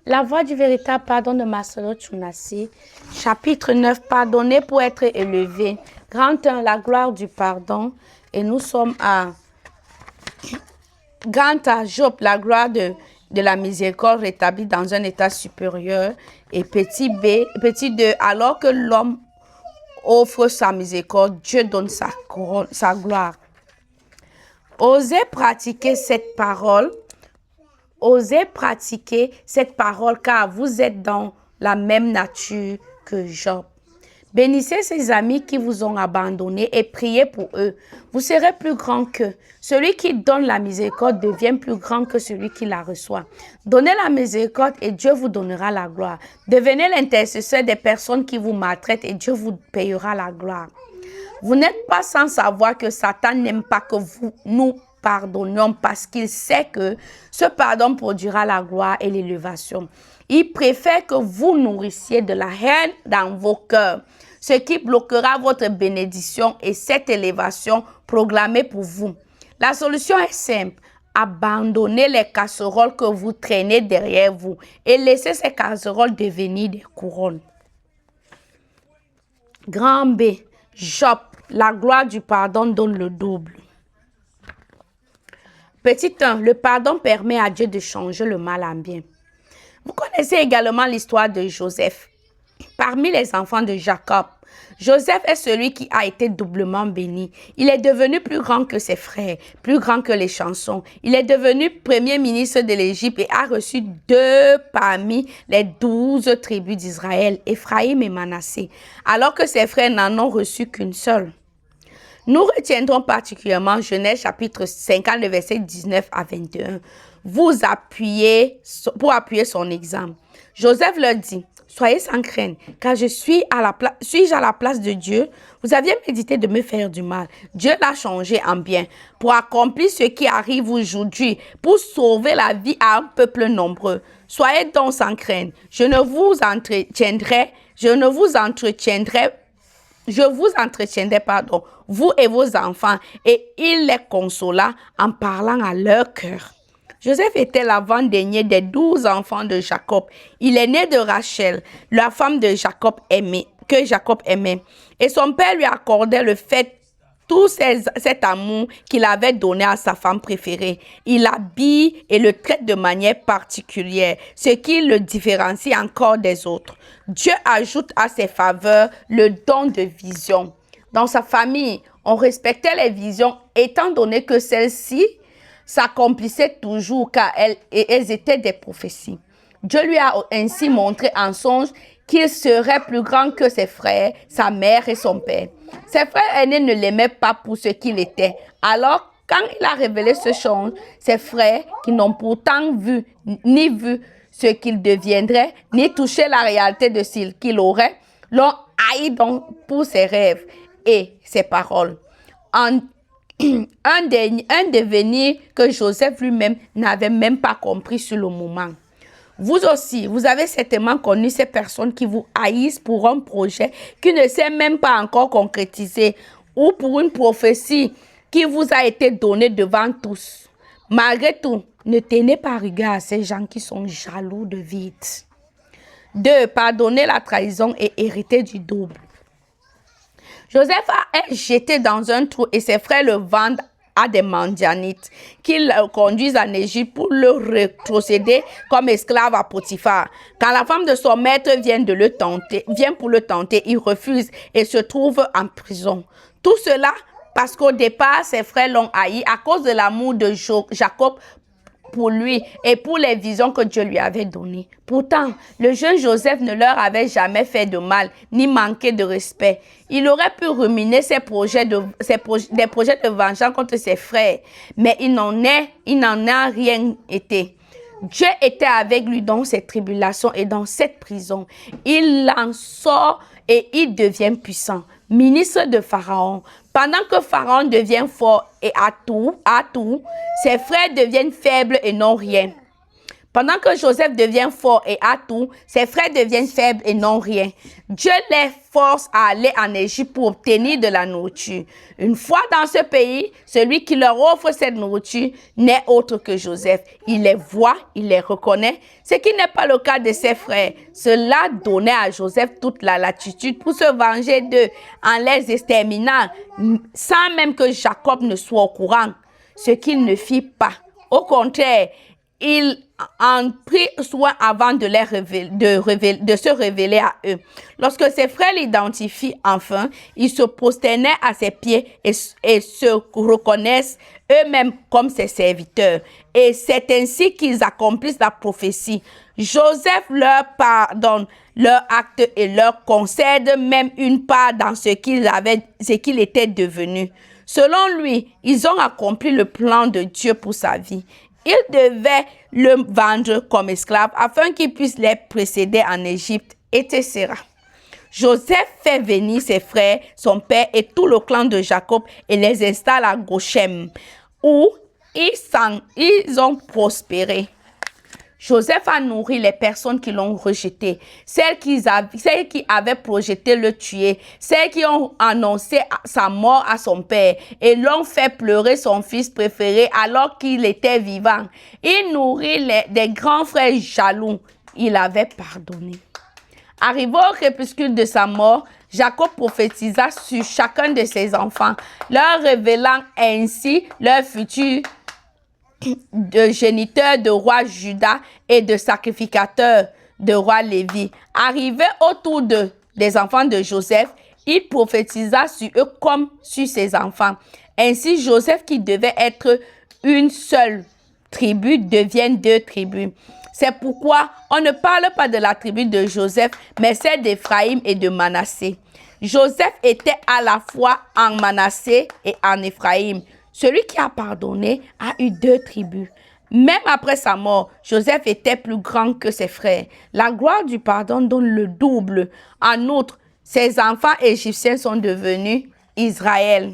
La voie du véritable pardon de Marcelo Tchounassi, chapitre 9, pardonner pour être élevé. Grand 1, la gloire du pardon. Et nous sommes à Grand A, Job, la gloire de la miséricorde rétablie dans un état supérieur. Et petit B, petit 2, alors que l'homme offre sa miséricorde, Dieu donne sa couronne, sa gloire. Osez pratiquer cette parole. Osez pratiquer cette parole car vous êtes dans la même nature que Job. Bénissez ces amis qui vous ont abandonné et priez pour eux. Vous serez plus grand qu'eux. Celui qui donne la miséricorde devient plus grand que celui qui la reçoit. Donnez la miséricorde et Dieu vous donnera la gloire. Devenez l'intercesseur des personnes qui vous maltraitent et Dieu vous payera la gloire. Vous n'êtes pas sans savoir que Satan n'aime pas que nous pardonnions parce qu'il sait que ce pardon produira la gloire et l'élévation. Il préfère que vous nourrissiez de la haine dans vos cœurs, ce qui bloquera votre bénédiction et cette élévation proclamée pour vous. La solution est simple. Abandonnez les casseroles que vous traînez derrière vous et laissez ces casseroles devenir des couronnes. Grand B. Job, la gloire du pardon donne le double. Petit 1, le pardon permet à Dieu de changer le mal en bien. Vous connaissez également l'histoire de Joseph. Parmi les enfants de Jacob, Joseph est celui qui a été doublement béni. Il est devenu plus grand que ses frères, plus grand que les chansons. Il est devenu premier ministre de l'Égypte et a reçu 2 parmi les 12 tribus d'Israël, Éphraïm et Manassé, alors que ses frères n'en ont reçu qu'une seule. Nous retiendrons particulièrement Genèse chapitre 50, le verset 19 à 21. Pour appuyer son exemple. Joseph leur dit, soyez sans crainte, car suis-je à la place de Dieu? Vous aviez médité de me faire du mal. Dieu l'a changé en bien pour accomplir ce qui arrive aujourd'hui, pour sauver la vie à un peuple nombreux. Soyez donc sans crainte. Je vous entretiendrai, vous et vos enfants, et il les consola en parlant à leur cœur. Joseph était l'avant-dernier des 12 enfants de Jacob. Il est né de Rachel, la femme de Jacob que Jacob aimait. Et son père lui accordait cet amour qu'il avait donné à sa femme préférée. Il l'habille et le traite de manière particulière, ce qui le différencie encore des autres. Dieu ajoute à ses faveurs le don de vision. Dans sa famille, on respectait les visions étant donné que celles-ci s'accomplissaient toujours car elles étaient des prophéties. Dieu lui a ainsi montré en songe qu'il serait plus grand que ses frères, sa mère et son père. Ses frères aînés ne l'aimaient pas pour ce qu'il était. Alors, quand il a révélé ce songe, ses frères, qui n'ont pourtant ni vu ce qu'il deviendrait, ni touché la réalité de ce qu'il aurait, l'ont haï donc pour ses rêves et ses paroles. Un devenir que Joseph lui-même n'avait même pas compris sur le moment. Vous aussi, vous avez certainement connu ces personnes qui vous haïssent pour un projet qui ne s'est même pas encore concrétisé ou pour une prophétie qui vous a été donnée devant tous. Malgré tout, ne tenez pas rigueur à ces gens qui sont jaloux de vide. 2. Pardonner la trahison et hériter du double. Joseph est jeté dans un trou et ses frères le vendent à des Madianites qui le conduisent en Égypte pour le retrocéder comme esclave à Potiphar. Quand la femme de son maître vient pour le tenter, il refuse et se trouve en prison. Tout cela parce qu'au départ, ses frères l'ont haï à cause de l'amour de Jacob pour lui et pour les visions que Dieu lui avait données. Pourtant, le jeune Joseph ne leur avait jamais fait de mal, ni manqué de respect. Il aurait pu ruminer des projets de vengeance contre ses frères, mais il n'en a rien été. Dieu était avec lui dans cette tribulation et dans cette prison. Il en sort et il devient puissant, ministre de Pharaon. Pendant que Pharaon devient fort et à tout, ses frères deviennent faibles et n'ont rien. Pendant que Joseph devient fort et a tout, ses frères deviennent faibles et n'ont rien. Dieu les force à aller en Égypte pour obtenir de la nourriture. Une fois dans ce pays, celui qui leur offre cette nourriture n'est autre que Joseph. Il les voit, il les reconnaît, ce qui n'est pas le cas de ses frères. Cela donnait à Joseph toute la latitude pour se venger d'eux en les exterminant, sans même que Jacob ne soit au courant, ce qu'il ne fit pas. Au contraire, il en prit soin avant de se révéler à eux. Lorsque ses frères l'identifient enfin, ils se prosternaient à ses pieds et se reconnaissent eux-mêmes comme ses serviteurs. Et c'est ainsi qu'ils accomplissent la prophétie. Joseph leur pardonne leur acte et leur concède même une part dans ce qu'il était devenu. Selon lui, ils ont accompli le plan de Dieu pour sa vie. Il devait le vendre comme esclave afin qu'il puisse les précéder en Égypte, etc. Joseph fait venir ses frères, son père et tout le clan de Jacob et les installe à Goshen, où ils ont prospéré. Joseph a nourri les personnes qui l'ont rejeté, celles qui avaient projeté le tuer, celles qui ont annoncé sa mort à son père et l'ont fait pleurer son fils préféré alors qu'il était vivant. Il nourrit des grands frères jaloux. Il avait pardonné. Arrivé au crépuscule de sa mort, Jacob prophétisa sur chacun de ses enfants, leur révélant ainsi leur futur de géniteur de roi Juda et de sacrificateur de roi Lévi. Arrivé autour des enfants de Joseph, il prophétisa sur eux comme sur ses enfants. Ainsi, Joseph, qui devait être une seule tribu, devient deux tribus. C'est pourquoi on ne parle pas de la tribu de Joseph, mais celle d'Éphraïm et de Manassé. Joseph était à la fois en Manassé et en Éphraïm. Celui qui a pardonné a eu deux tribus. Même après sa mort, Joseph était plus grand que ses frères. La gloire du pardon donne le double. En outre, ses enfants égyptiens sont devenus Israël.